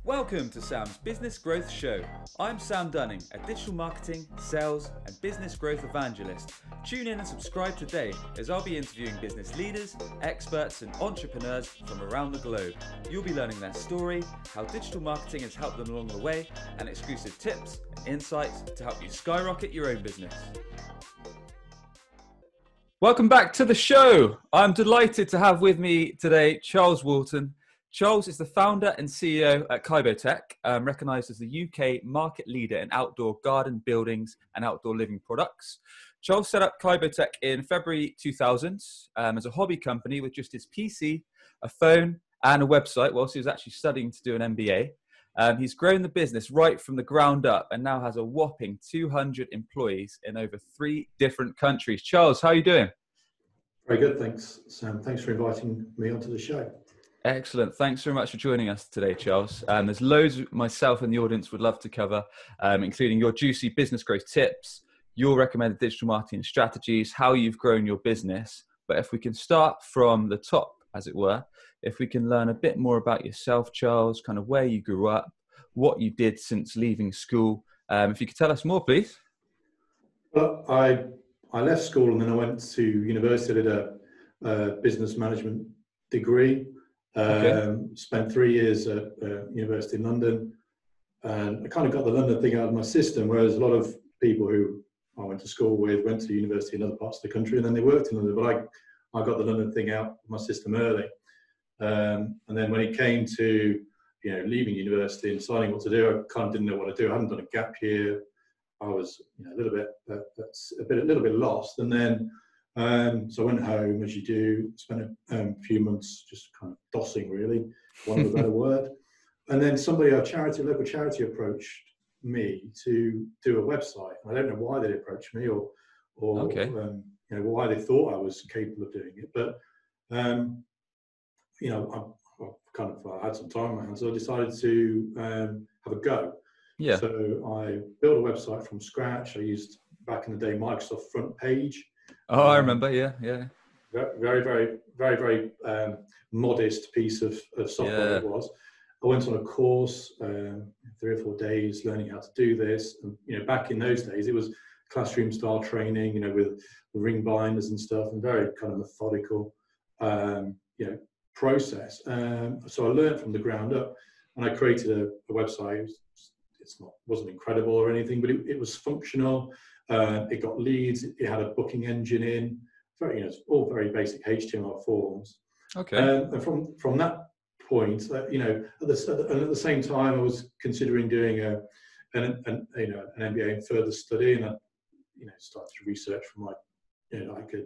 Welcome to Sam's Business Growth Show. I'm Sam Dunning, a digital marketing, sales, and business growth evangelist. Tune in and subscribe today as I'll be interviewing business leaders, experts, and entrepreneurs from around the globe. You'll be learning their story, how digital marketing has helped them along the way, and exclusive tips and insights to help you skyrocket your own business. Welcome back to the show. I'm delighted to have with me today Charles Walton. Charles is the founder and CEO at Kybotech, recognised as the UK market leader in outdoor garden buildings and outdoor living products. Charles set up Kybotech in February 2000 as a hobby company with just his PC, a phone and a website whilst he was actually studying to do an MBA. He's grown the business right from the ground up and now has a whopping 200 employees in over 3 different countries. Charles, how are you doing? Very good, thanks, Sam. Thanks for inviting me onto the show. Excellent. Thanks very much for joining us today, Charles. There's loads myself and the audience would love to cover, including your juicy business growth tips, your recommended digital marketing strategies, how you've grown your business. But if we can start from the top, as it were, if we can learn a bit more about yourself, Charles, kind of where you grew up, what you did since leaving school. If you could tell us more, please. Well, I left school and then I went to university. I did a business management degree. Spent 3 years at university in London, and I kind of got the London thing out of my system, whereas a lot of people who I went to school with went to university in other parts of the country and then they worked in London, but I got the London thing out of my system early. And then when it came to leaving university and deciding what to do, I kind of didn't know what to do. I hadn't done a gap year. I was a little bit lost, and then so I went home, as you do, spent a few months just kind of dossing, really, for want of a better word. And then somebody, a local charity, approached me to do a website. I don't know why they approached me or why they thought I was capable of doing it, but I kind of had some time on my hands, so I decided to have a go. Yeah. So I built a website from scratch. I used, back in the day, Microsoft Front Page. Oh, I remember. Yeah. Very modest piece of software it was. I went on a course, 3 or 4 days, learning how to do this. And, back in those days, it was classroom style training, with ring binders and stuff, and very kind of methodical, process. So I learned from the ground up, and I created a website. Wasn't incredible or anything, but it was functional. It got leads. It had a booking engine in. It's all very basic HTML forms. Okay. And from that point, at the same time, I was considering doing an MBA in further study, and I started to research for my like a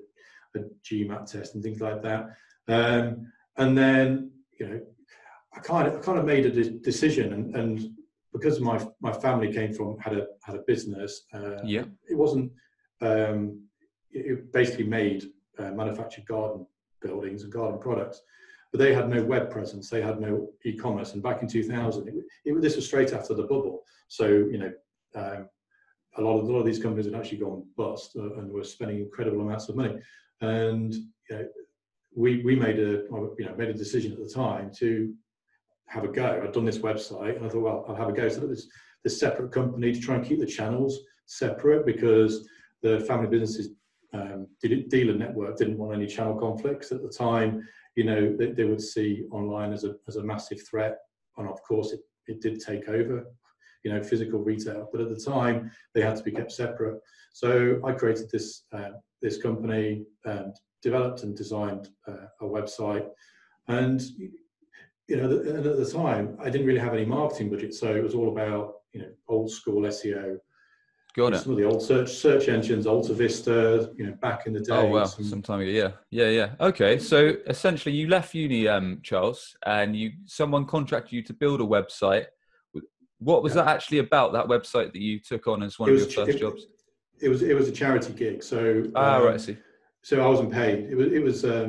GMAT test and things like that. And then I kind of made a decision, and because my family had a business, it wasn't. It basically made manufactured garden buildings and garden products, but they had no web presence. They had no e-commerce. And back in 2000, this was straight after the bubble. So a lot of these companies had actually gone bust and were spending incredible amounts of money. And we made a decision at the time to have a go. I'd done this website and I thought, well, I'll have a go. So this separate company to try and keep the channels separate, because the family businesses dealer network didn't want any channel conflicts at the time. They would see online as a massive threat, and of course it did take over physical retail, but at the time they had to be kept separate. So I created this company and developed and designed a website, and at the time I didn't really have any marketing budget, so it was all about old school SEO. Got it. Some of the old search engines, Alta Vista, back in the day. Oh wow, some time ago. Yeah. Okay, so essentially you left uni, Charles, and someone contracted you to build a website. What was that actually about? That website that you took on as one of your first jobs? It was a charity gig. So right, I see. So I wasn't paid. It was a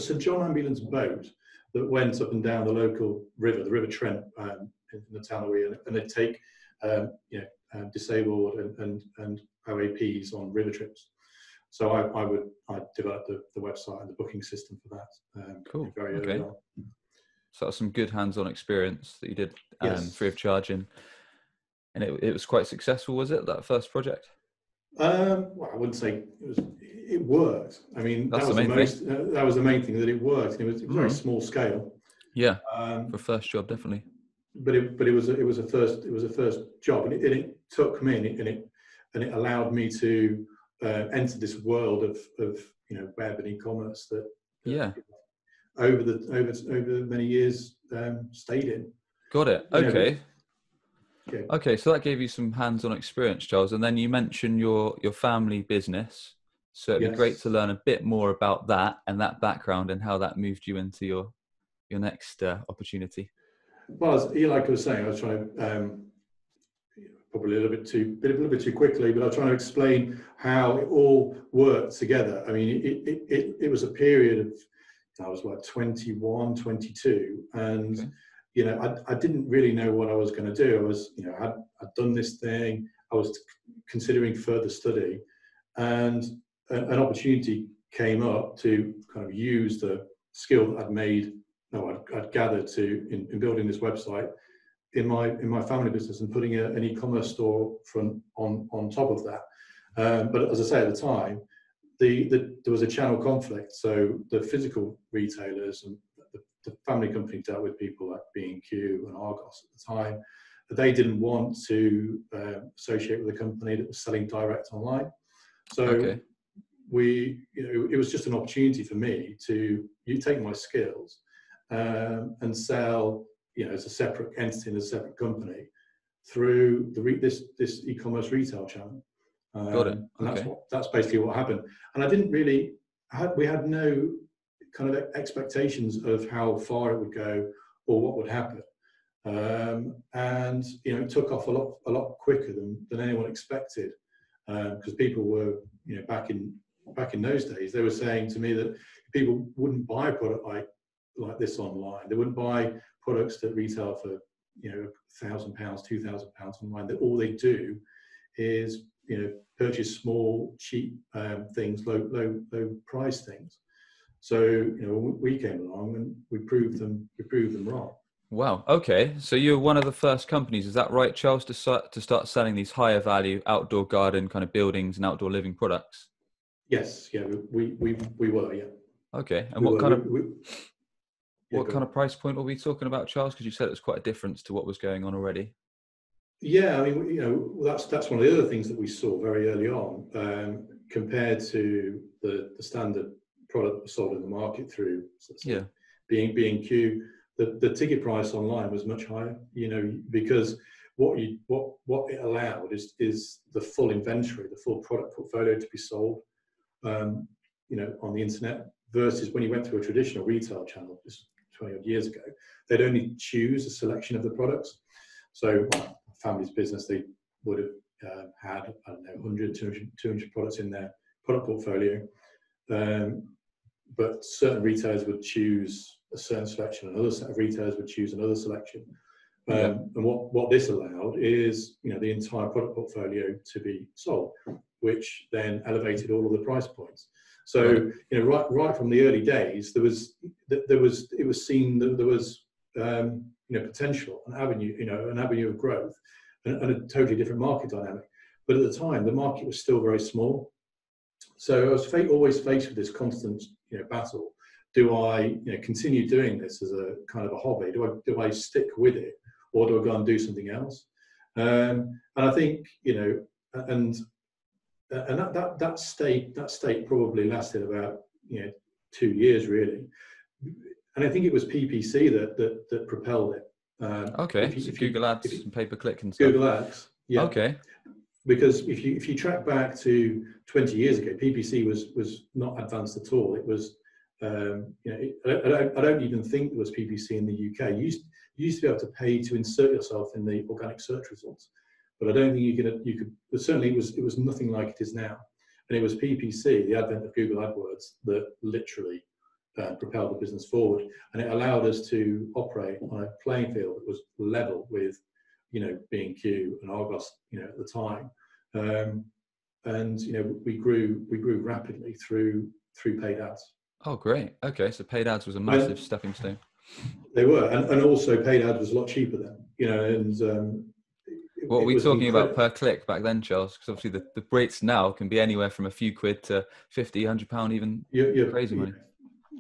St John ambulance boat that went up and down the local river, the River Trent, in the town that we're in, and they'd take disabled and OAPs on river trips. So I developed the website and the booking system for that. Cool. Very early on. So that's some good hands-on experience that you did Yes. free of charge, and it was quite successful, was it, that first project? Well, I wouldn't say it was. It worked. I mean, That's the main thing. That was the main thing, that it worked. And it was very Mm. small scale. Yeah, Um, for first job, definitely. but it was a first job, and it took me, and it allowed me to enter this world of web and e-commerce that Yeah, over many years stayed in. got it. You know, Okay. yeah. Okay, so that gave you some hands-on experience, Charles, and then you mentioned your family business. So it'd be great Yes. to learn a bit more about that and that background and how that moved you into your next opportunity. Well, like I was saying, I was trying to probably a little bit too quickly, but I'll try to explain how it all worked together. I mean, it was a period of, I was like 21, 22, and Okay. I didn't really know what I was going to do. I was, I'd done this thing. I was considering further study, and an opportunity came up to kind of use the skill that I'd gathered in building this website in my family business, and putting an e-commerce store front on top of that. But as I say, at the time, there was a channel conflict. So the physical retailers and the family company dealt with people like B&Q and Argos at the time. They didn't want to associate with a company that was selling direct online. So Okay. it was just an opportunity for me to take my skills and sell, as a separate entity in a separate company through this e-commerce retail channel. Got it. And Okay. that's basically what happened. And I didn't really we had no kind of expectations of how far it would go or what would happen. And it took off a lot quicker than anyone expected, because people were, back in those days, they were saying to me that people wouldn't buy a product like this online. They wouldn't buy products that retail for £1,000, £2,000 online. That all they do is purchase small, cheap things, low price things. So we came along and we proved them wrong. Wow. Okay. So you're one of the first companies, is that right, Charles, to start selling these higher value outdoor garden kind of buildings and outdoor living products? Yes. Yeah. We were. Yeah. Okay. And We what were. kind of Yeah, what kind of price point were we talking about, Charles? Because you said it was quite a difference to what was going on already. Yeah, I mean, that's one of the other things that we saw very early on, compared to the standard product sold in the market through, Yeah. B&Q. The ticket price online was much higher, because what it allowed is the full inventory, the full product portfolio to be sold, on the internet, versus when you went through a traditional retail channel just 20 odd years ago, they'd only choose a selection of the products. So family's business, they would have had, I don't know, 100, 200 products in their product portfolio. But certain retailers would choose a certain selection, another set of retailers would choose another selection. And what this allowed is, the entire product portfolio to be sold, which then elevated all of the price points. So, right from the early days, it was seen that there was, potential, an avenue of growth, and a totally different market dynamic. But at the time, the market was still very small. So I was always faced with this constant, battle. Do I, continue doing this as a kind of a hobby? Do I stick with it, or do I go and do something else? And I think, and that state probably lasted about 2 years really. And I think it was PPC that propelled it. Okay. So Google Ads and pay per click and stuff. Google Ads, yeah. Okay. Because if you track back to 20 years ago, PPC was not advanced at all. It was, I don't even think there was PPC in the UK. You used to be able to pay to insert yourself in the organic search results, but I don't think you could. But certainly, it was nothing like it is now. And it was PPC, the advent of Google AdWords, that literally propelled the business forward, and it allowed us to operate on a playing field that was level with, B&Q and Argos, at the time, and we grew rapidly through paid ads. Oh, great. Okay, so paid ads was a massive stepping stone. They were, and also paid ads was a lot cheaper then, you know, and What are it we was talking about incredible. per click back then, Charles? Because obviously the rates now can be anywhere from a few quid to 50, £100, even crazy You money. know,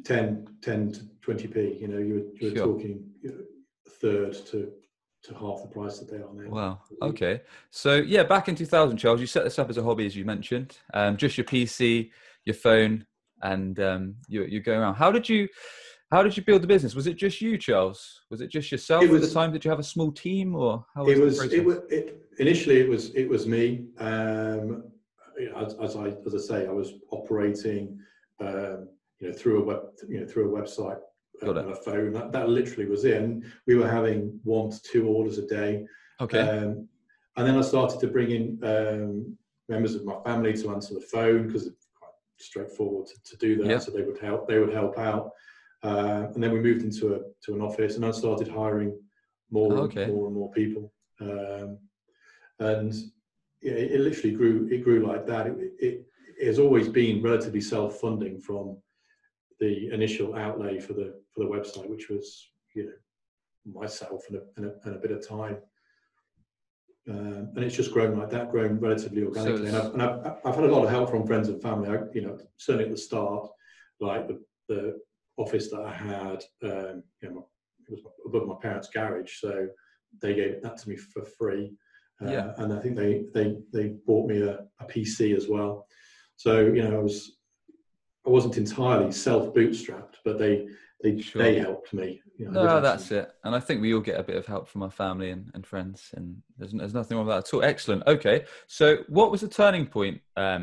10 to 20p, you know, you were Sure. talking, you know, a third to half the price that they are now. Wow. Okay. So yeah, back in 2000, Charles, you set this up as a hobby, as you mentioned, just your PC, your phone, and you're going around. How did you build the business? Was it just you, Charles? Was it just It yourself at the was, time? Did you have a small team, or how it was the was, process? initially it was me. You know, as I say, I was operating, you know, through a website Got it. and a phone. That literally was it. And we were having 1 to 2 orders a day. Okay. And then I started to bring in members of my family to answer the phone, because it's quite straightforward to do that. Yeah. So they would help out. And then we moved into an office, and I started hiring more Okay. and more people. And yeah, it literally grew. It grew like that. It has always been relatively self-funding from the initial outlay for the website, which was, you know, myself and a bit of time. And it's just grown like that, grown relatively organically. And I've had a lot of help from friends and family. You know, certainly at the start, like the office that I had, you know, it was above my parents' garage, so they gave that to me for free. Yeah. And I think they bought me a PC as well. So, you know, I wasn't entirely self-bootstrapped, but they Sure. helped me. You know, No, originally. that's it. And I think we all get a bit of help from our family and friends, and there's nothing wrong with that at all. Excellent. Okay. So what was the turning point,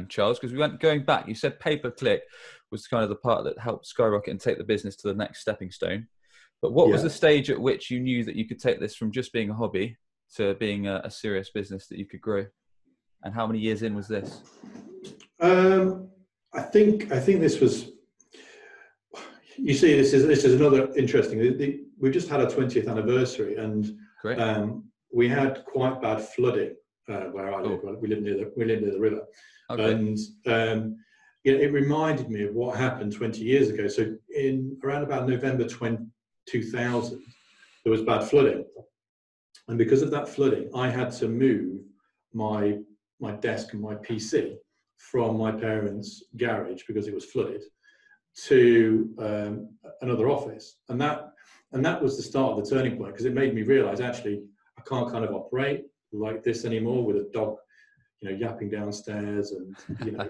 Charles? Because going back, you said pay-per-click was kind of the part that helped skyrocket and take the business to the next stepping stone. But what was Yeah. the stage at which you knew that you could take this from just being a hobby to being a serious business that you could grow? And how many years in was this? I think this was. You see, this is another interesting. We've just had our 20th anniversary, and Great. we had quite bad flooding where I live. Cool. We live near the river, Okay. and yeah, it reminded me of what happened 20 years ago. So in around about November 2000, there was bad flooding, and because of that flooding, I had to move my desk and my PC from my parents' garage because it was flooded to another office, and that was the start of the turning point, because it made me realize, actually, I can't kind of operate like this anymore with a dog, you know, yapping downstairs, and you know,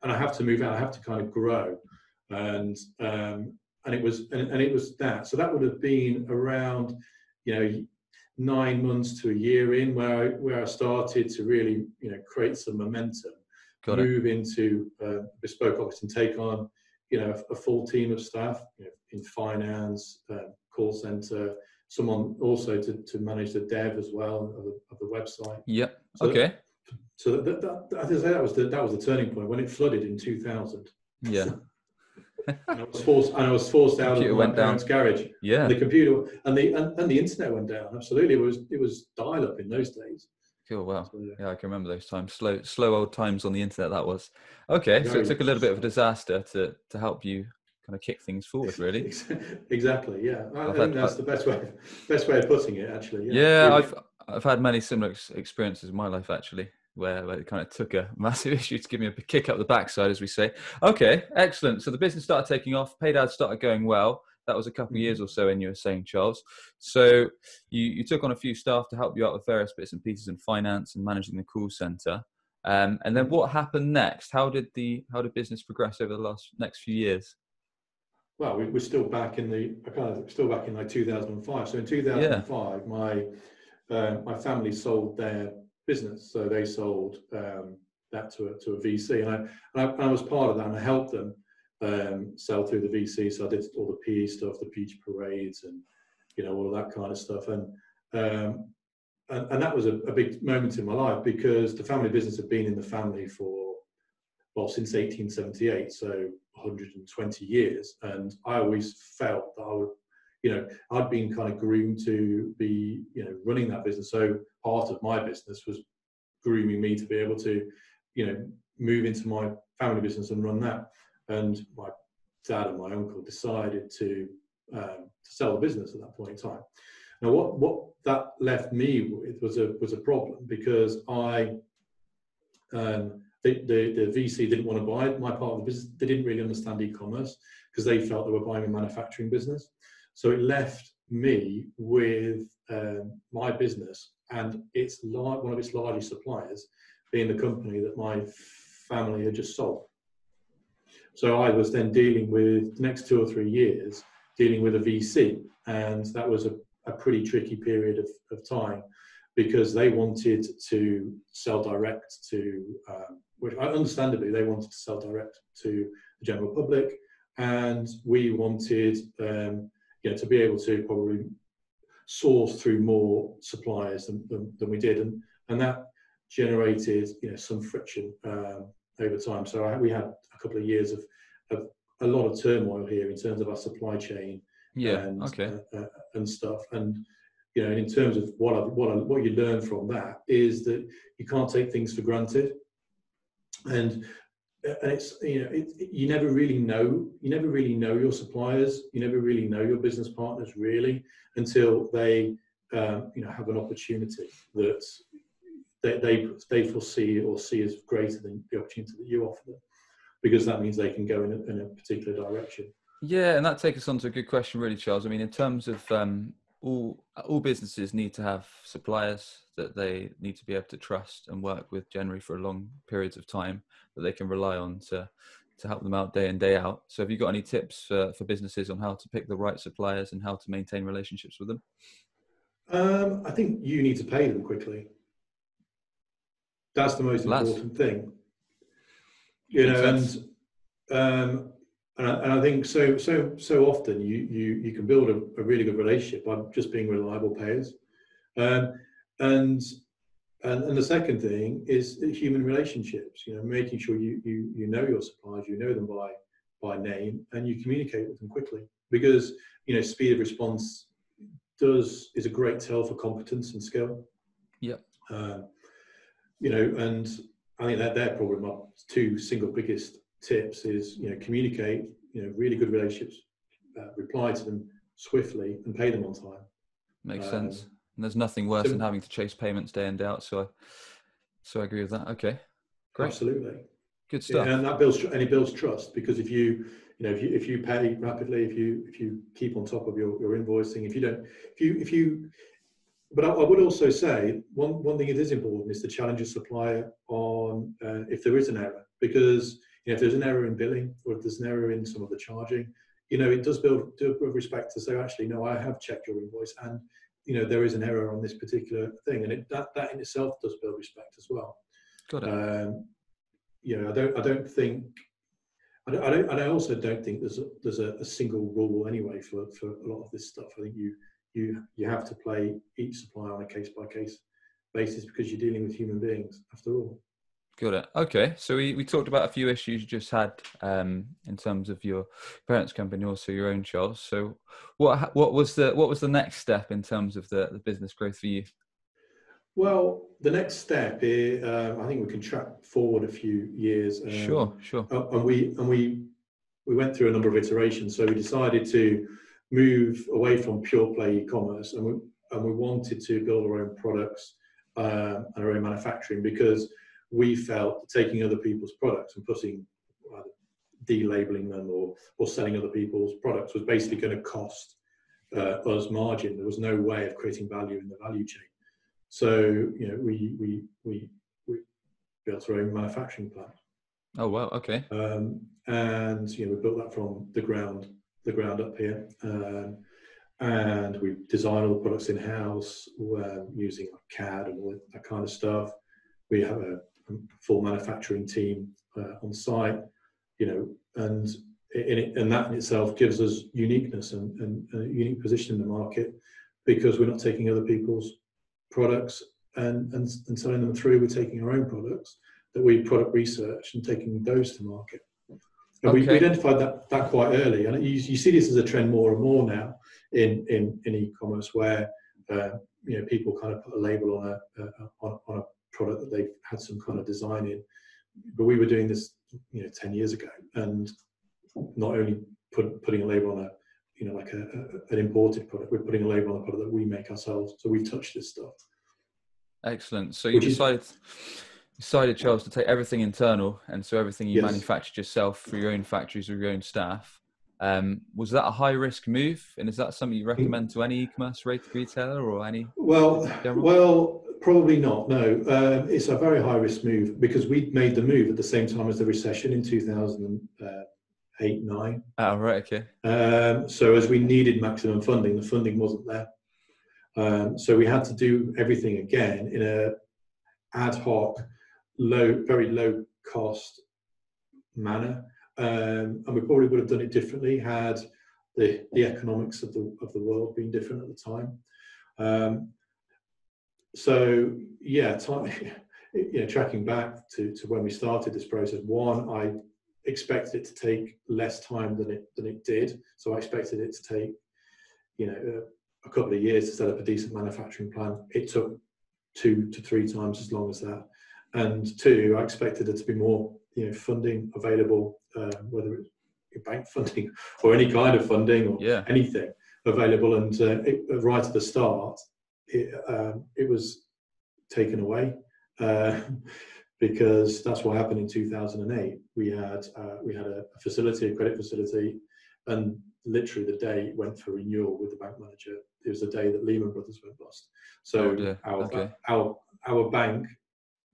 and I have to move out. I have to kind of grow, and it was that. So that would have been around, you know, 9 months to a year in, where I started to really, you know, create some momentum, Got it. move into bespoke office, and take on, you know, a full team of staff, you know, in finance, call center, someone also to manage the dev as well of the website. Yep. So, Okay. so that was the turning point when it flooded in 2000. Yeah. And I was forced out of my parents' garage. Yeah. And the computer and the internet went down. Absolutely, it was dial up in those days. Cool. Wow. So, Yeah, I can remember those times. Slow old times on the internet. That was okay. So it took a little bit of a disaster to help you kind of kick things forward, really. Exactly. Yeah, I think that's the best way of putting it. Actually. Yeah, really. I've had many similar experiences in my life, actually, where it kind of took a massive issue to give me a kick up the backside, as we say. Okay, excellent. So the business started taking off. Paid ads started going well. That was a couple of years or so in, you were saying, Charles. So you took on a few staff to help you out with various bits and pieces in finance and managing the call center. And then what happened next? How did business progress over the next few years? Well, we're still back in like 2005. So in 2005, my family sold their business. So they sold that to a VC, and I was part of that, and I helped them sell through the VC. So I did all the PE stuff, the beach parades, and, you know, all of that kind of stuff. And that was a big moment in my life, because the family business had been in the family since 1878, so 120 years. And I always felt that I would, you know, I'd been kind of groomed to be, you know, running that business. So part of my business was grooming me to be able to, you know, move into my family business and run that. And my dad and my uncle decided to sell the business at that point in time. Now, what that left me with was a problem, because the VC didn't want to buy my part of the business. They didn't really understand e-commerce, because they felt they were buying a manufacturing business. So it left me with my business and one of its largest suppliers being the company that my family had just sold. So I was then dealing with the next 2 or 3 years, dealing with a VC, and that was a pretty tricky period of time, because they wanted to sell direct to, which understandably they wanted to sell direct to the general public, and we wanted to be able to probably source through more suppliers than we did, and that generated some friction over time. So we had a couple of years of a lot of turmoil here in terms of our supply chain and stuff. And in terms of what you learn from that is that you can't take things for granted, and it's you never really know your suppliers, you never really know your business partners really until they have an opportunity that they foresee or see as greater than the opportunity that you offer them, because that means they can go in a particular direction. Yeah, and that takes us on to a good question, really, Charles. I mean, in terms of all businesses need to have suppliers that they need to be able to trust and work with generally for long periods of time, that they can rely on to help them out day in, day out. So have you got any tips for businesses on how to pick the right suppliers and how to maintain relationships with them? I think you need to pay them quickly. That's the most important thing. And I think so often you can build a really good relationship by just being reliable payers. And the second thing is human relationships. Making sure you know your suppliers, you know them by name, and you communicate with them quickly, because speed of response is a great tell for competence and skill. Yep. And I think that they're probably my 2 single biggest tips is communicate, really good relationships, reply to them swiftly, and pay them on time. Makes sense. And there's nothing worse than having to chase payments day in, day out. So I agree with that. Okay, great. Absolutely. Good stuff. Yeah, and that builds trust, because if you pay rapidly, if you keep on top of your invoicing, but I would also say one thing that is important is to challenge a supplier on if there is an error, because if there's an error in billing, or if there's an error in some of the charging, it does build respect to say, actually, no, I have checked your invoice, and there is an error on this particular thing, and that in itself does build respect as well. Got it. I also don't think there's a single rule anyway for a lot of this stuff. I think you have to play each supplier on a case-by-case basis, because you're dealing with human beings after all. Got it. Okay, so we talked about a few issues you just had in terms of your parents' company, also your own, Charles. So what was the next step in terms of the business growth for you? Well, the next step is, I think we can track forward a few years. Sure. And we went through a number of iterations. So we decided to move away from pure play e-commerce, and we wanted to build our own products and our own manufacturing, because we felt taking other people's products and delabeling them or selling other people's products was basically going to cost us margin. There was no way of creating value in the value chain. So we built our own manufacturing plant. Oh wow, okay. And we built that from the ground up here. And we design all the products in house using CAD and all that kind of stuff. We have a full manufacturing team on site, and that in itself gives us uniqueness and a unique position in the market, because we're not taking other people's products and selling them through. We're taking our own products that we product research and taking those to market. And we identified that quite early, and you see this as a trend more and more now in e-commerce, where people kind of put a label on a product that they've had some kind of design in. But we were doing this 10 years ago, and not only putting a label on like an imported product. We're putting a label on a product that we make ourselves. So we've touched this stuff. Excellent. So you decided, Charles, to take everything internal, and so everything you manufactured yourself through your own factories with your own staff. Was that a high risk move, and is that something you recommend to any e-commerce rated retailer or any? Well, probably not. No, it's a very high risk move because we made the move at the same time as the recession in 2008-9. Oh, right, okay. So as we needed maximum funding, the funding wasn't there. So we had to do everything again in a ad hoc, very low cost manner, and we probably would have done it differently had the economics of the world been different at the time. So yeah, tracking back to when we started this process, one, I expected it to take less time than it did. So I expected it to take a couple of years to set up a decent manufacturing plan. It took 2 to 3 times as long as that. And 2, I expected there to be more funding available, whether it's bank funding or any kind of funding or anything available. And right at the start, it was taken away because that's what happened in 2008. We had a facility, a credit facility, and literally the day it went for renewal with the bank manager, it was the day that Lehman Brothers went bust. So our bank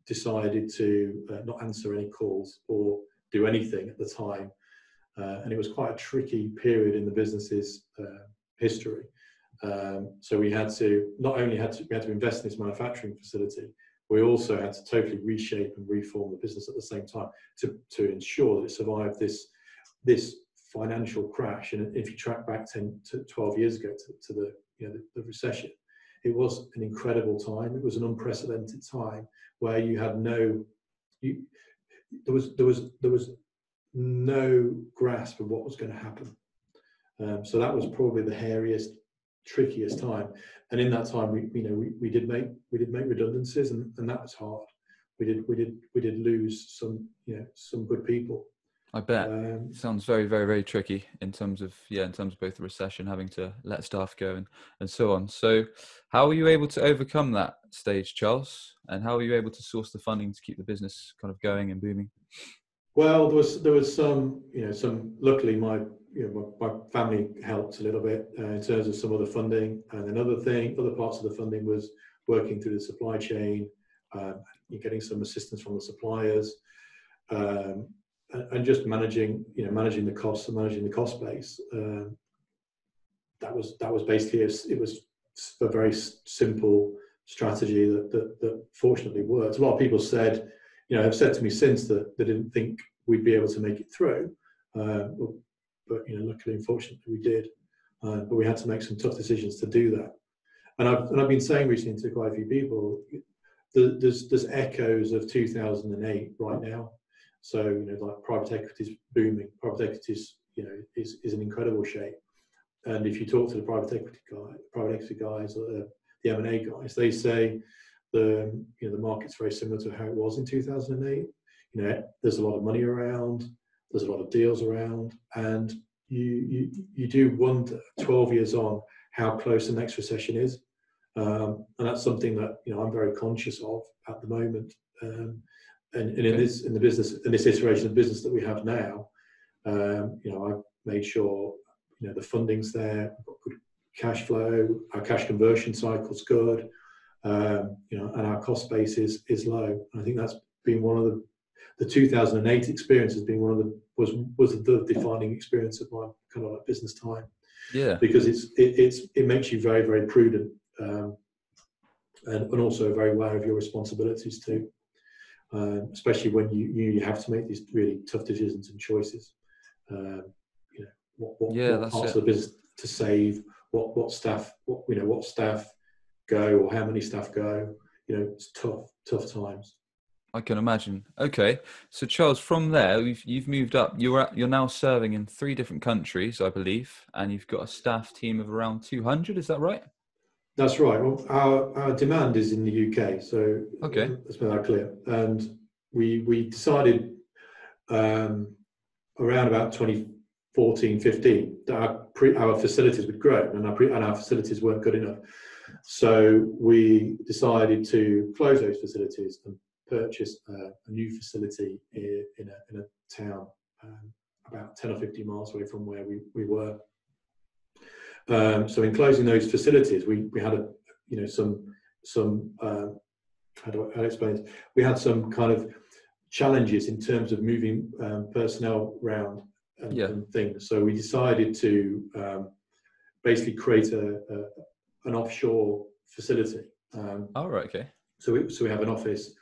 decided to not answer any calls or do anything at the time, and it was quite a tricky period in the business's history. So we had to invest in this manufacturing facility. We also had to totally reshape and reform the business at the same time to ensure that it survived this financial crash. And if you track back 10 to 12 years ago to the recession, it was an incredible time. It was an unprecedented time where you had there was no grasp of what was going to happen. So that was probably the hairiest, trickiest time. And in that time, we did make redundancies, and that was hard. We did lose some good people. I bet. Sounds very, very, very tricky in terms of both the recession, having to let staff go and so on. So how were you able to overcome that stage, Charles? And how were you able to source the funding to keep the business kind of going and booming? Well, there was some luckily my family helped a little bit in terms of some of the funding. And another parts of the funding was working through the supply chain, getting some assistance from the suppliers, and just managing the costs and managing the cost base. That was basically it was a very simple strategy that fortunately worked. A lot of people have said to me since that they didn't think we'd be able to make it through, but luckily and fortunately we did. But we had to make some tough decisions to do that. And I've been saying recently to quite a few people, there's echoes of 2008 right now. So like private equity is booming. Private equity is in incredible shape. And if you talk to the private equity guys, or the M&A guys, they say the market's very similar to how it was in 2008. There's a lot of money around, there's a lot of deals around, and you do wonder 12 years on how close the next recession is. And that's something that I'm very conscious of at the moment. And in this iteration of business that we have now, I've made sure the funding's there, we've got good cash flow, our cash conversion cycle's good, and our cost base is low. And I think that's been one of the 2008 experience has been was the defining experience of my kind of like business time. Yeah, because it makes you very, very prudent, and also very aware of your responsibilities too. Especially when you have to make these really tough decisions and choices. What parts of the business to save, what staff go, or how many staff go. It's tough times. I can imagine. Okay, so Charles, from there you've moved up. You're now serving in 3 different countries, I believe, and you've got a staff team of around 200. Is that right? That's right. Well, our demand is in the UK, so let's make that clear. And we decided around about 2014, 14, 15, that our facilities would grow, and our facilities weren't good enough. So we decided to close those facilities and purchase a new facility in a town about 10 or 15 miles away from where we were. So in closing those facilities, we had some how do I explain it? We had some kind of challenges in terms of moving personnel around and things. So we decided to basically create an offshore facility. Right, okay. So we have an office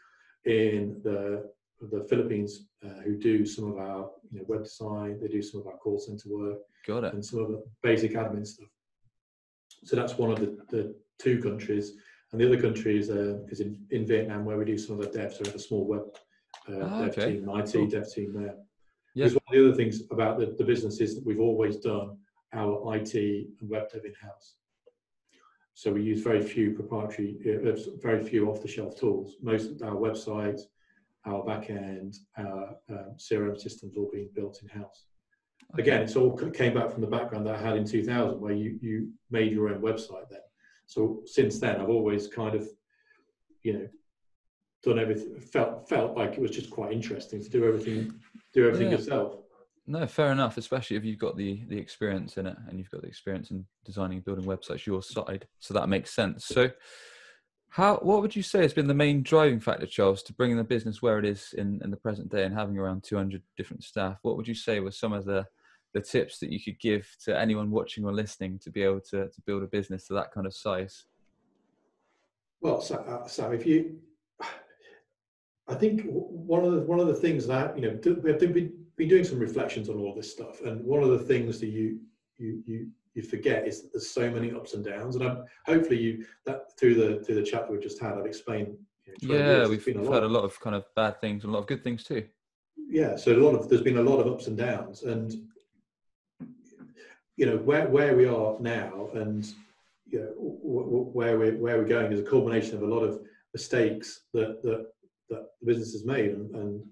in the Philippines who do some of our web design. They do some of our call center work. Got it. And some of the basic admin stuff. So that's one of the two countries, and the other country is in Vietnam, where we do some of the devs. So we have a small web dev team, an IT dev team there. Yeah. Because one of the other things about the business is that we've always done our IT and web dev in-house. So we use very few proprietary, very few off-the-shelf tools. Most of our websites, our back-end, our CRM systems all being built in-house. Again, it's all came back from the background that I had in 2000, where you made your own website then. So since then, I've always kind of, done everything. Felt like it was just quite interesting to do everything yourself. No, fair enough. Especially if you've got the experience in it, and you've got the experience in designing and building websites your side. So that makes sense. So, what would you say has been the main driving factor, Charles, to bringing the business where it is in the present day and having around 200 different staff? What would you say were some of the tips that you could give to anyone watching or listening to be able to build a business to that kind of size? Well, Sam, I think one of the things that we've been doing some reflections on all this stuff, and one of the things that you forget is that there's so many ups and downs, and hopefully through the chat that we just had, I've explained. We've heard a lot of kind of bad things and a lot of good things too. Yeah, so there's been a lot of ups and downs, and where we are now, and where we're going is a culmination of a lot of mistakes that the business has made, and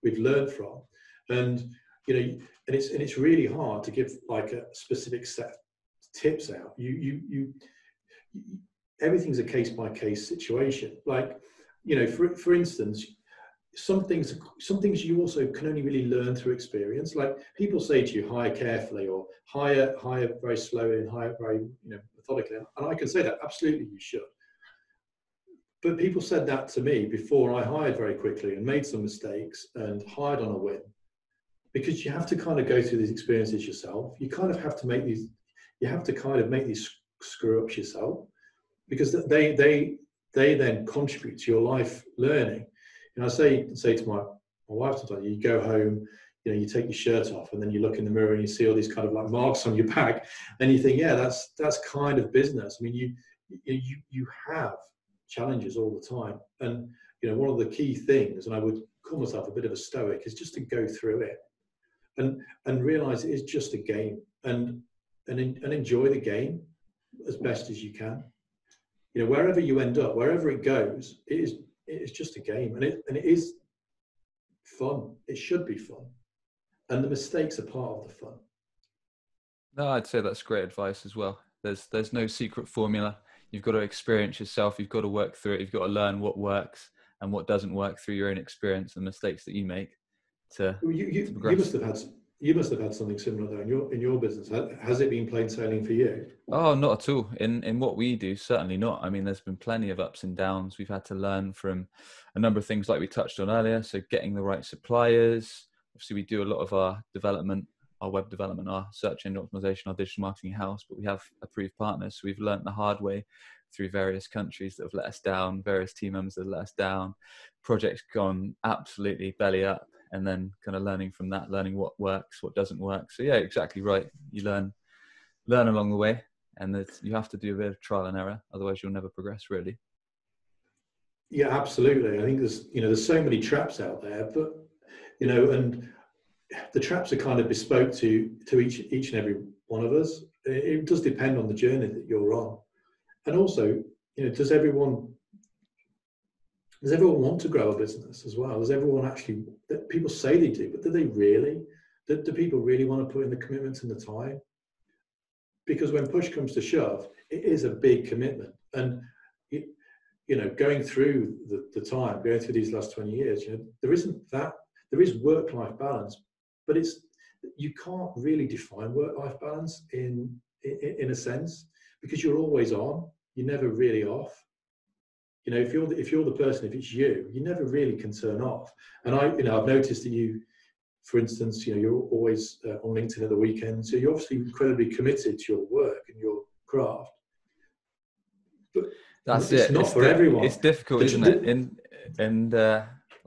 we've learned from, and it's really hard to give like a specific set of tips out. You everything's a case by case situation. Like for instance, some things you also can only really learn through experience. Like people say to you, hire carefully, or hire very slowly, and hire very methodically. And I can say that absolutely you should. But people said that to me before I hired very quickly and made some mistakes and hired on a whim, because you have to kind of go through these experiences yourself. You kind of have to make these. You have to kind of make these screw ups yourself, because they then contribute to your life learning. And I say to my wife sometimes, you go home, you take your shirt off, and then you look in the mirror and you see all these kind of like marks on your back, and you think, yeah, that's kind of business. I mean, you have challenges all the time, and one of the key things, and I would call myself a bit of a stoic, is just to go through it and realize it is just a game, and enjoy the game as best as you can. Wherever you end up, wherever it goes, it is just a game, and it is fun. It should be fun, and the mistakes are part of the fun. No, I'd say that's great advice as well. There's no secret formula. You've got to experience yourself. You've got to work through it. You've got to learn what works and what doesn't work through your own experience and mistakes that you make to progress. You must have had something similar though in your business. Has it been plain sailing for you? Oh, not at all. In what we do, certainly not. I mean, there's been plenty of ups and downs. We've had to learn from a number of things like we touched on earlier. So getting the right suppliers. Obviously, we do a lot of our development, our web development, our search engine optimization, our digital marketing house, but we have approved partners. So we've learned the hard way through various countries that have let us down, various team members that have let us down, projects gone absolutely belly up, and then kind of learning from that, learning what works, what doesn't work. So yeah, exactly right. You learn along the way, and you have to do a bit of trial and error. Otherwise you'll never progress really. Yeah, absolutely. I think there's so many traps out there, but and the traps are kind of bespoke to each and every one of us. It does depend on the journey that you're on, and also does everyone want to grow a business as well? Does everyone actually? People say they do, but do they really? do people really want to put in the commitment and the time? Because when push comes to shove, it is a big commitment. And going through the time, going through these last 20 years, there is work-life balance, but you can't really define work-life balance in a sense, because you're always on, you're never really off. If you're the person, if it's you never really can turn off. And I've noticed that you, for instance, you're always on LinkedIn at the weekend, so you're obviously incredibly committed to your work and your craft. But it's not for everyone. It's difficult, isn't it?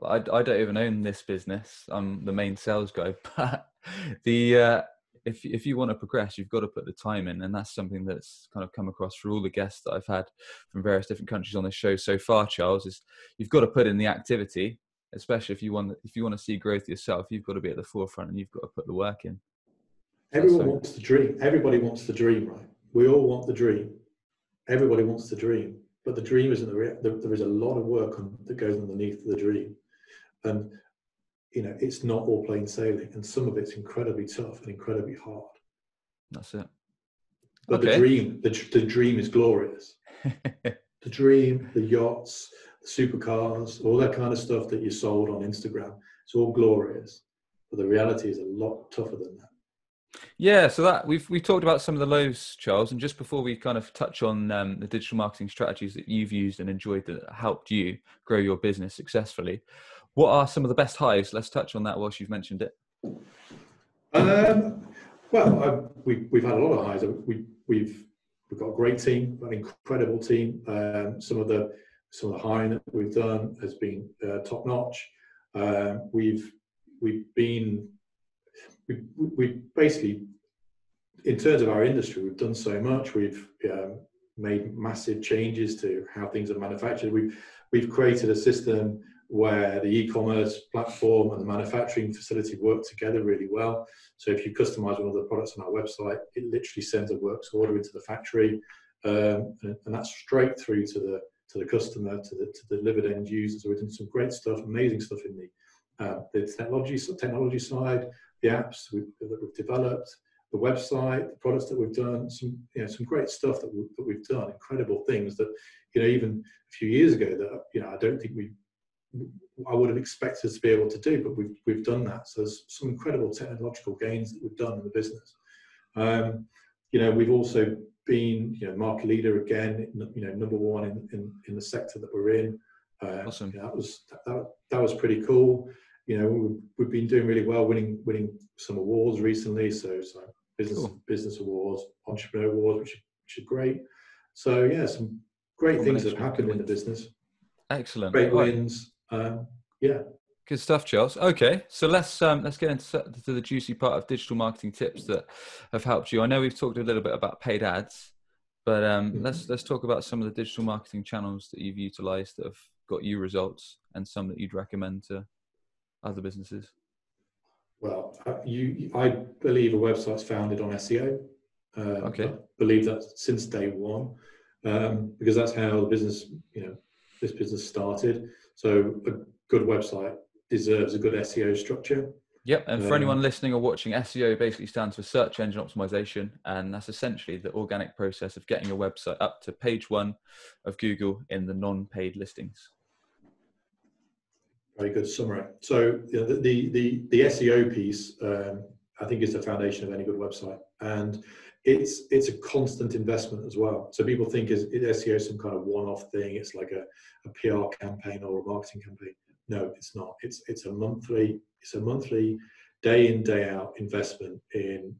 I don't even own this business. I'm the main sales guy, but if you want to progress, you've got to put the time in, and that's something that's kind of come across for all the guests that I've had from various different countries on this show so far, Charles. Is you've got to put in the activity, especially if you want to see growth yourself. You've got to be at the forefront, and you've got to put the work in. Everyone wants the dream. Everybody wants the dream, right? We all want the dream. Everybody wants the dream, but the dream isn't there is a lot of work that goes underneath the dream, and it's not all plain sailing, and some of it's incredibly tough and incredibly hard. That's it. But the dream is glorious. The dream, the yachts, the supercars, all that kind of stuff that you sold on Instagram, it's all glorious, but the reality is a lot tougher than that. Yeah, so that we've talked about some of the lows, Charles, and just before we kind of touch on the digital marketing strategies that you've used and enjoyed that helped you grow your business successfully, what are some of the best highs? Let's touch on that whilst you've mentioned it. Well, we've had a lot of highs. We've got a great team, an incredible team. Some of the hiring that we've done has been top notch. We've basically, in terms of our industry, we've done so much. We've made massive changes to how things are manufactured. We've created a system where the e-commerce platform and the manufacturing facility work together really well. So if you customize one of the products on our website, it literally sends a works order into the factory, and that's straight through to the customer, to the delivered end user. So we've done some great stuff, amazing stuff in the technology side, the apps that we've developed, the website, the products that we've done, some great stuff that we've done, incredible things that even a few years ago that I don't think I would have expected us to be able to do, but we've done that. So there's some incredible technological gains that we've done in the business. We've also been market leader again, number one in the sector that we're in. Awesome. That was pretty cool. We've been doing really well, winning some awards recently. So business awards, entrepreneur awards, which are great. So yeah, some great things have happened in the business. Excellent. Great wins. Yeah. Good stuff, Charles. Okay, so let's get into the juicy part of digital marketing tips that have helped you. I know we've talked a little bit about paid ads, but let's talk about some of the digital marketing channels that you've utilized that have got you results, and some that you'd recommend to other businesses. Well, I believe a website's founded on SEO. Okay. I believe that since day one, because that's how the business, this business started. So a good website deserves a good SEO structure. Yep, and for anyone listening or watching, SEO basically stands for search engine optimization, and that's essentially the organic process of getting your website up to page 1 of Google in the non-paid listings. Very good summary. So the SEO piece, I think, is the foundation of any good website, and it's a constant investment as well. So people think is SEO some kind of one-off thing? It's like a PR campaign or a marketing campaign. No, it's not. It's a monthly day in, day out investment in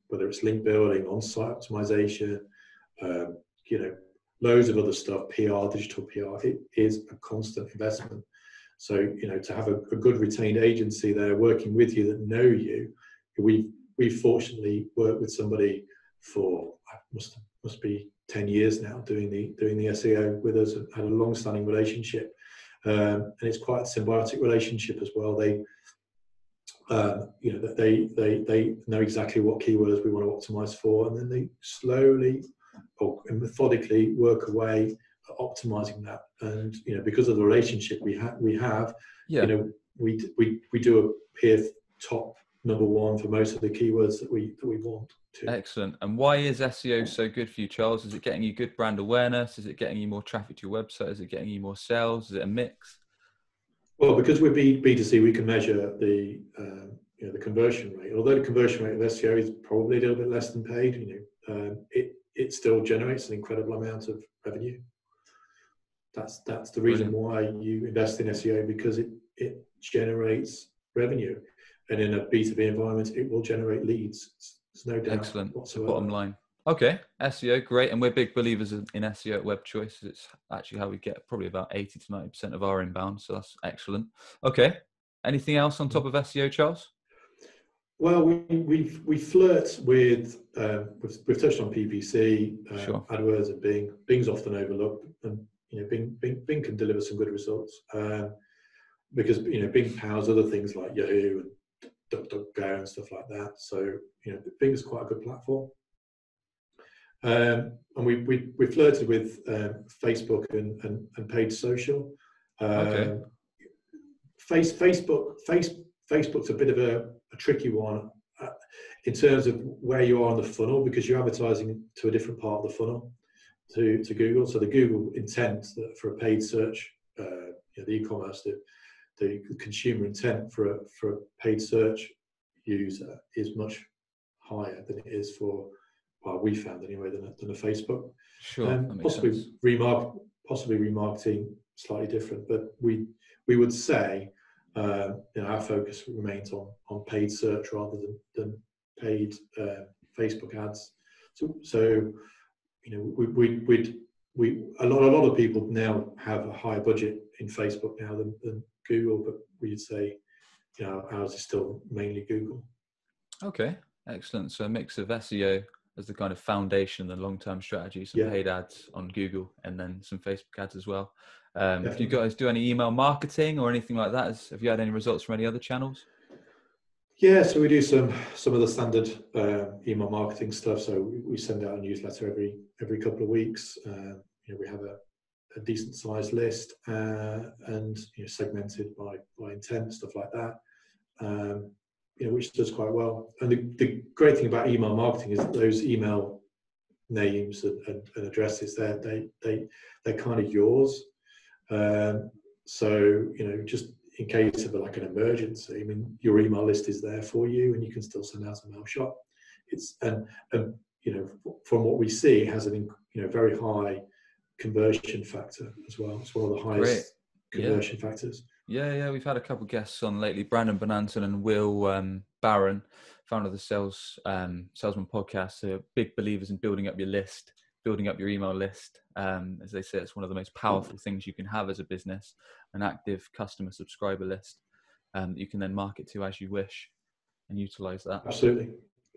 whether it's link building, on-site optimization, loads of other stuff, PR, digital PR. It is a constant investment. So to have a good retained agency there working with you that know you, we fortunately worked with somebody for must be 10 years now doing the SEO with us, had a long-standing relationship, and it's quite a symbiotic relationship as well. They they know exactly what keywords we want to optimize for, and then they slowly and methodically work away at optimizing that. And because of the relationship we have, we do a peer top number one for most of the keywords that we want to. Excellent. And why is SEO so good for you, Charles? Is it getting you good brand awareness? Is it getting you more traffic to your website? Is it getting you more sales? Is it a mix? Well, because we're B2C, we can measure the the conversion rate. Although the conversion rate of SEO is probably a little bit less than paid, it still generates an incredible amount of revenue. That's the reason why you invest in SEO, because it generates revenue, and in a B2B environment, it will generate leads. There's no doubt. Excellent. whatsoever. Bottom line. Okay, SEO, great. And we're big believers in SEO at Web Choice. It's actually how we get probably about 80 to 90% of our inbound. So that's excellent. Okay. Anything else on top of SEO, Charles? Well, we flirt with, we've touched on PPC, Sure. AdWords, and Bing. Bing's often overlooked, and Bing can deliver some good results, because Bing powers other things like Yahoo and DuckDuckGo and stuff like that. So Bing's quite a good platform. And we flirted with Facebook and paid social. Okay. Facebook's a bit of a tricky one in terms of where you are on the funnel, because you're advertising to a different part of the funnel to Google. So the Google intent for a paid search, the eCommerce, the consumer intent for a paid search user is much higher than it is for, well, we found anyway, than a Facebook. Sure. That makes sense. Possibly remarketing slightly different, but we would say our focus remains on paid search rather than paid Facebook ads. So a lot of people now have a higher budget in Facebook now than Google, but we'd say ours is still mainly Google. Okay, excellent. So a mix of SEO as the kind of foundation, the long-term strategy, some paid ads on Google, and then some Facebook ads as well. Do you guys do any email marketing or anything like that? Have you had any results from any other channels? Yeah, so we do some of the standard email marketing stuff. So we send out a newsletter every couple of weeks. We have a decent sized list, and segmented by intent, stuff like that. Which does quite well. And the great thing about email marketing is that those email names and addresses, they're kind of yours. So just in case of like an emergency, your email list is there for you, and you can still send out a mail shot. And from what we see, it has a very high conversion factor as well. It's one of the highest conversion factors. Yeah, we've had a couple of guests on lately, Brandon Bonanton and Will Barron, founder of the Salesman podcast. So big believers in building up your list, building up your email list. As they say, it's one of the most powerful things you can have as a business, an active customer subscriber list that you can then market to as you wish and utilize that. Absolutely.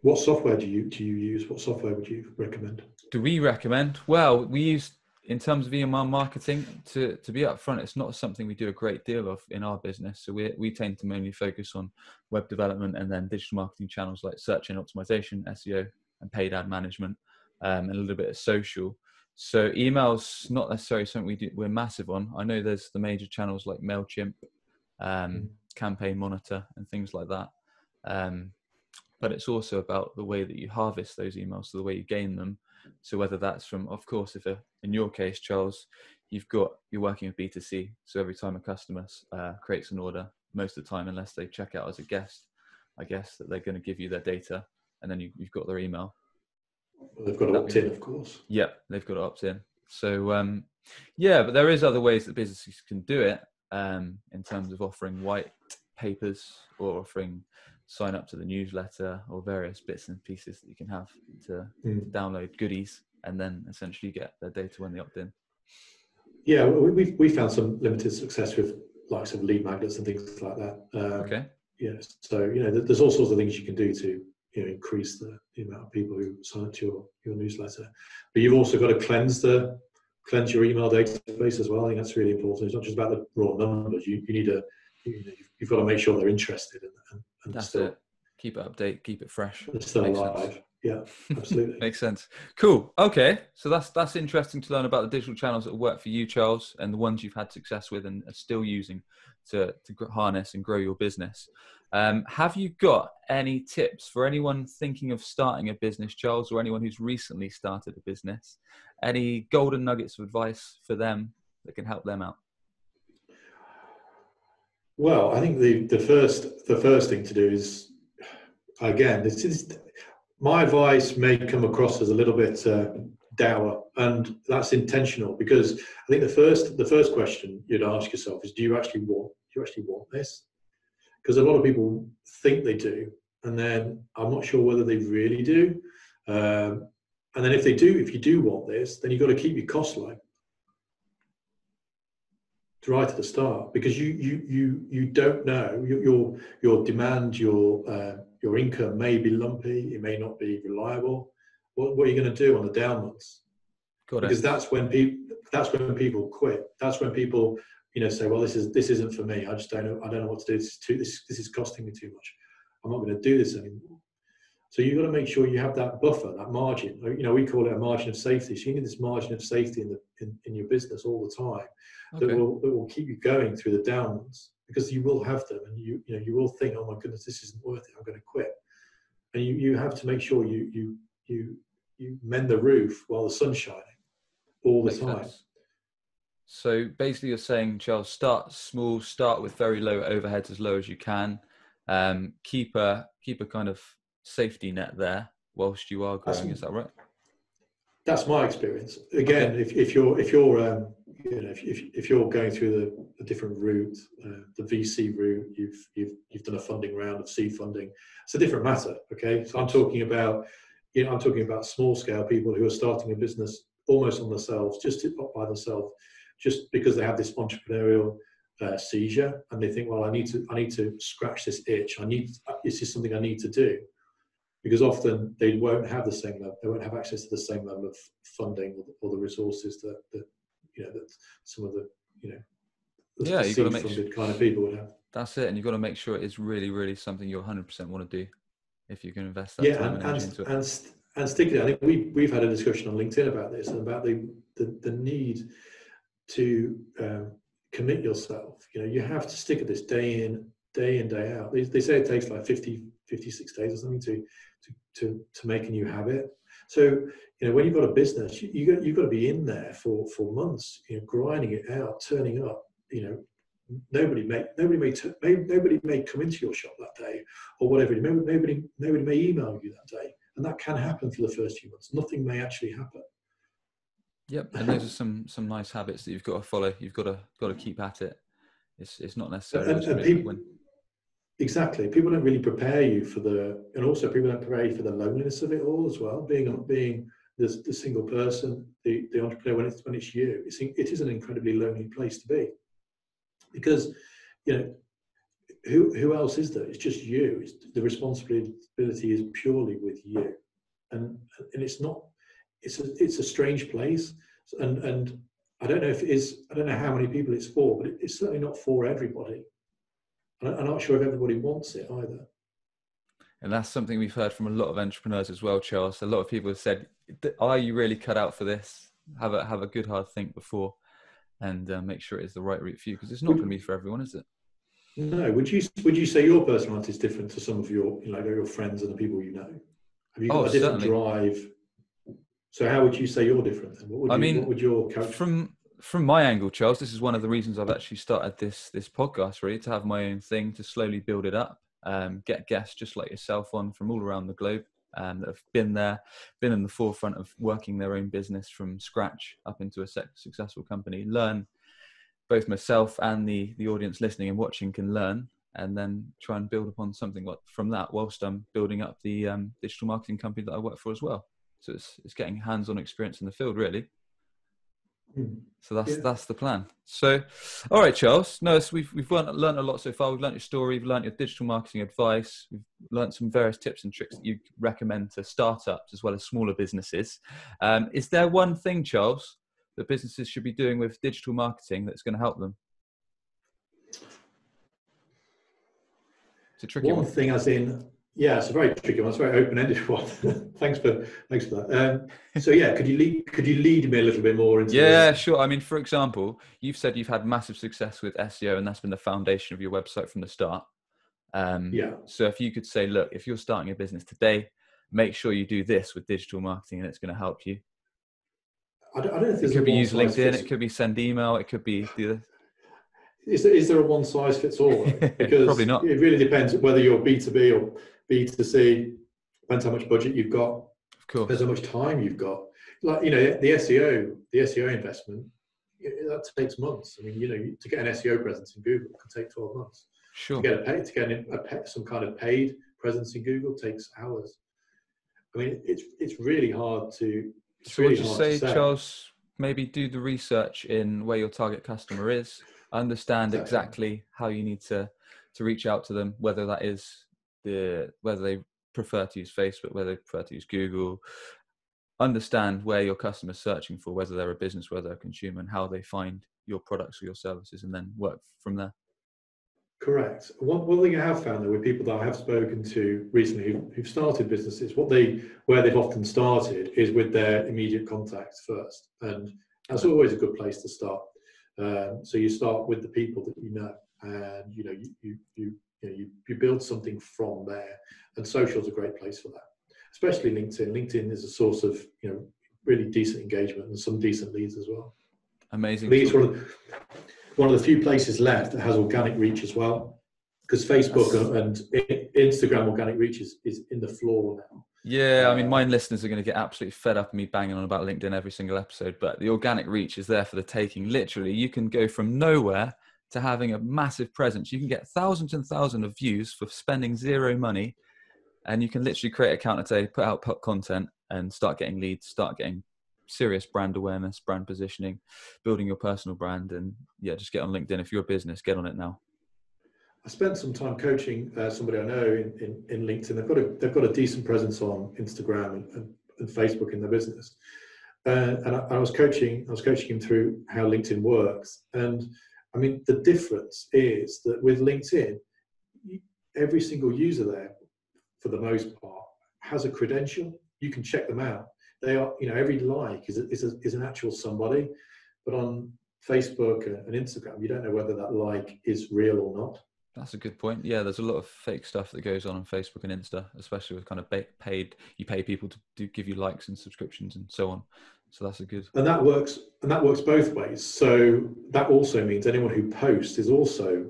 What software do you use? What software would you recommend? Do we recommend? Well, we use, in terms of email marketing, to be upfront, it's not something we do a great deal of in our business. So we tend to mainly focus on web development and then digital marketing channels like search and optimization, SEO, and paid ad management, and a little bit of social. So email's not necessarily something we're massive on. I know there's the major channels like MailChimp, Campaign Monitor, and things like that. But it's also about the way that you harvest those emails, so the way you gain them. So whether that's from, of course, in your case, Charles, you're working with B2C. So every time a customer creates an order, most of the time, unless they check out as a guest, I guess that they're going to give you their data, and then you've got their email. Well, they've got to opt in, of course. Yeah, they've got to opt in. So but there is other ways that businesses can do it, in terms of offering white papers or offering sign up to the newsletter or various bits and pieces that you can have to download goodies and then essentially get their data when they opt in. Yeah, we found some limited success with likes of lead magnets and things like that. Okay. Yeah, so there's all sorts of things you can do to increase the amount of people who sign up to your newsletter. But you've also got to cleanse your email database as well. I think that's really important. It's not just about the raw numbers. You need you've got to make sure they're interested and that's still, it. Keep it updated, keep it fresh. They're still alive. Yeah, absolutely. Makes sense. Cool. Okay, so that's interesting to learn about the digital channels that work for you, Charles, and the ones you've had success with and are still using to harness and grow your business. Have you got any tips for anyone thinking of starting a business, Charles, or anyone who's recently started a business? Any golden nuggets of advice for them that can help them out? Well, I think the first thing to do is, again, this is my advice may come across as a little bit dour, and that's intentional, because I think the first question you'd ask yourself is, do you actually want this? Because a lot of people think they do, and then I'm not sure whether they really do. And then if you do want this, then you've got to keep your costs low right at the start, because you don't know your demand, your income may be lumpy, it may not be reliable. What are you going to do on the down months? Because that's when people quit. That's when people say, well, this isn't for me. I don't know what to do. This is costing me too much. I'm not going to do this anymore. So you've got to make sure you have that buffer, that margin. We call it a margin of safety. So you need this margin of safety in your business all the time, that will keep you going through the down months, because you will have them, and you will think, oh my goodness, this isn't worth it, I'm going to quit. And you have to make sure you mend the roof while the sun's shining all the time. Sense. So basically you're saying, Charles, start small, start with very low overheads, as low as you can. Keep a kind of safety net there whilst you are growing. Is that right? That's my experience. Again, if you're going through the different route, the VC route, you've done a funding round of seed funding. It's a different matter. Okay, so I'm talking about small scale people who are starting a business almost on themselves, by themselves, just because they have this entrepreneurial seizure, and they think, well, I need to scratch this itch. This is something I need to do. Because often they won't have they won't have access to the same level of funding or the resources that some of the you've got to make funded kind of people would have. That's it, and you've got to make sure it is really, really something you 100% want to do if you can invest that time and energy into it. And sticking, I think we've had a discussion on LinkedIn about this, and about the need to commit yourself. You have to stick at this day in, day out. They say it takes like 56 days or something to make a new habit. So when you've got a business, you've got to be in there for months, grinding it out, turning up. Nobody may come into your shop that day, or whatever. Nobody may email you that day, and that can happen for the first few months. Nothing may actually happen. Yep, and those are some nice habits that you've got to follow. You've got to keep at it. It's not necessarily Exactly. People don't really prepare you and also people don't prepare you for the loneliness of it all as well. Being the single person, the entrepreneur, when it's you, it is an incredibly lonely place to be, because who else is there? It's just you. The responsibility is purely with you, and it's not. It's a strange place, and I don't know if it is. I don't know how many people it's for, but it's certainly not for everybody. I'm not sure if everybody wants it either. And that's something we've heard from a lot of entrepreneurs as well, Charles. A lot of people have said, are you really cut out for this? Have a good hard think before, and make sure it is the right route for you, because it's not going to be for everyone, is it? No. Would you say your personality is different to some of your friends and the people you know? Have you got a different drive? So how would you say you're different then? What would your character... From my angle, Charles, this is one of the reasons I've actually started this podcast, really, to have my own thing, to slowly build it up, get guests just like yourself on from all around the globe that have been in the forefront of working their own business from scratch up into a successful company, learn, both myself and the audience listening and watching can learn, and then try and build upon something from that whilst I'm building up the digital marketing company that I work for as well. So it's getting hands-on experience in the field, really. So that's the plan. So, all right, Charles. No, so we've learned a lot so far. We've learned your story. We've learned your digital marketing advice. We've learned some various tips and tricks that you recommend to startups as well as smaller businesses. Is there one thing, Charles, that businesses should be doing with digital marketing that's going to help them? It's a tricky one. One thing, as in. Yeah, it's a very tricky one. It's a very open-ended one. Thanks for that. So yeah, could you lead me a little bit more into? Yeah, sure. I mean, for example, you've said you've had massive success with SEO, and that's been the foundation of your website from the start. So if you could say, look, if you're starting a business today, make sure you do this with digital marketing and it's going to help you. I don't know if there's it could be use LinkedIn, fits. It could be send email, it could be do this. Is there a one size fits all? Because probably not. It really depends whether you're B2B or B2C. Depends how much budget you've got. Of course. Depends how much time you've got. Like, you know, the SEO investment, that takes months. I mean, you know, to get an SEO presence in Google can take 12 months. Sure. To get some kind of paid presence in Google takes hours. I mean, it's really hard to. So would you say, Charles, maybe do the research in where your target customer is, understand exactly how you need to reach out to them, whether that is whether they prefer to use Facebook, whether they prefer to use Google, understand where your customer's searching for, whether they're a business, whether they're a consumer, and how they find your products or your services, and then work from there. Correct. One thing I have found, though, with people that I have spoken to recently who've started businesses, where they've often started is with their immediate contacts first, and that's always a good place to start. So you start with the people that you know, and you know you build something from there. And social is a great place for that, especially LinkedIn. LinkedIn is a source of really decent engagement and some decent leads as well. Amazing. Leads one of the few places left that has organic reach as well, because Facebook and Instagram organic reach is in the floor now. Yeah, I mean, my listeners are going to get absolutely fed up of me banging on about LinkedIn every single episode, but the organic reach is there for the taking. Literally, you can go from nowhere to having a massive presence. You can get thousands and thousands of views for spending zero money, and you can literally create an account a day, put out content, and start getting leads, start getting serious brand awareness, brand positioning, building your personal brand, and just get on LinkedIn. If you're a business, get on it now. I spent some time coaching somebody I know in LinkedIn. They've got a decent presence on Instagram and Facebook in their business, and I was coaching him through how LinkedIn works. And I mean, the difference is that with LinkedIn, every single user there, for the most part, has a credential. You can check them out. They are, every like is an actual somebody, but on Facebook and Instagram, you don't know whether that like is real or not. That's a good point. Yeah, there's a lot of fake stuff that goes on Facebook and Insta, especially with kind of paid. You pay people to give you likes and subscriptions and so on. So that's a good. And that works both ways. So that also means anyone who posts is also,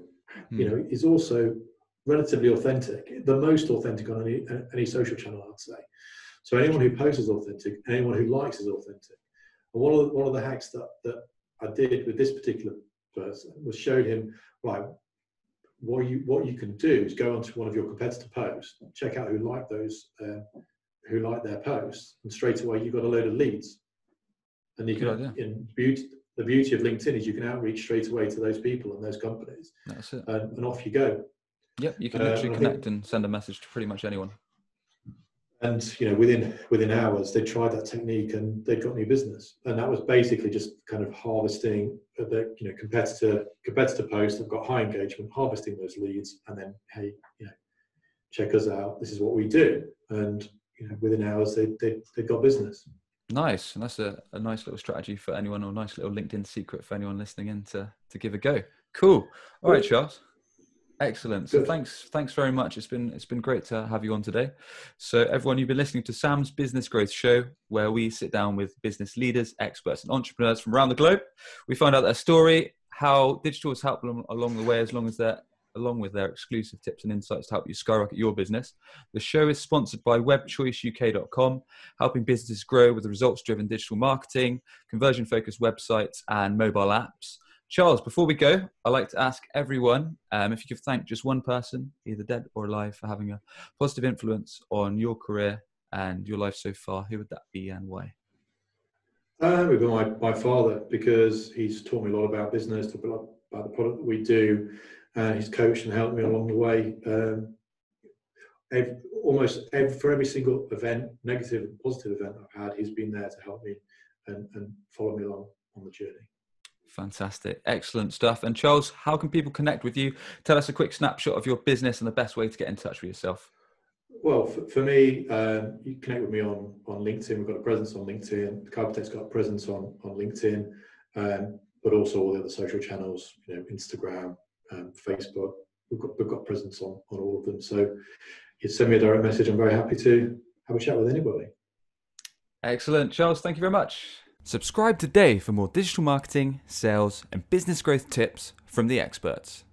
is also relatively authentic. The most authentic on any social channel, I'd say. So anyone who posts is authentic. Anyone who likes is authentic. And one of the hacks that I did with this particular person was showed him, right, what you can do is go onto one of your competitor posts, check out who like their posts, and straight away you've got a load of leads. And you can, the beauty of LinkedIn is you can outreach straight away to those people and those companies. That's it. And off you go. Yep, you can literally connect and send a message to pretty much anyone. And within hours, they tried that technique and they got new business. And that was basically just kind of harvesting the competitor posts that got high engagement, harvesting those leads, and then, hey, check us out. This is what we do. And within hours, they got business. Nice, and that's a nice little strategy for anyone, or a nice little LinkedIn secret for anyone listening in to give a go. Cool. All right, Charles. Excellent. So thanks very much. It's been great to have you on today. So everyone, you've been listening to Sam's Business Growth Show, where we sit down with business leaders, experts, and entrepreneurs from around the globe. We find out their story, how digital has helped them along the way, along with their exclusive tips and insights to help you skyrocket your business. The show is sponsored by webchoiceuk.com, helping businesses grow with results-driven digital marketing, conversion-focused websites, and mobile apps. Charles, before we go, I'd like to ask everyone if you could thank just one person, either dead or alive, for having a positive influence on your career and your life so far. Who would that be and why? It would be my father, because he's taught me a lot about business, taught me a lot about the product that we do. He's coached and helped me along the way. For every single event, negative and positive event I've had, he's been there to help me and follow me along on the journey. Fantastic. Excellent stuff. And Charles, how can people connect with you? Tell us a quick snapshot of your business and the best way to get in touch with yourself. Well, for me, you connect with me on LinkedIn. We've got a presence on LinkedIn. Kybotech's got a presence on LinkedIn, but also all the other social channels, Instagram, Facebook. we've got presence on all of them. So you send me a direct message. I'm very happy to have a chat with anybody. Excellent. Charles, thank you very much. Subscribe today for more digital marketing, sales, and business growth tips from the experts.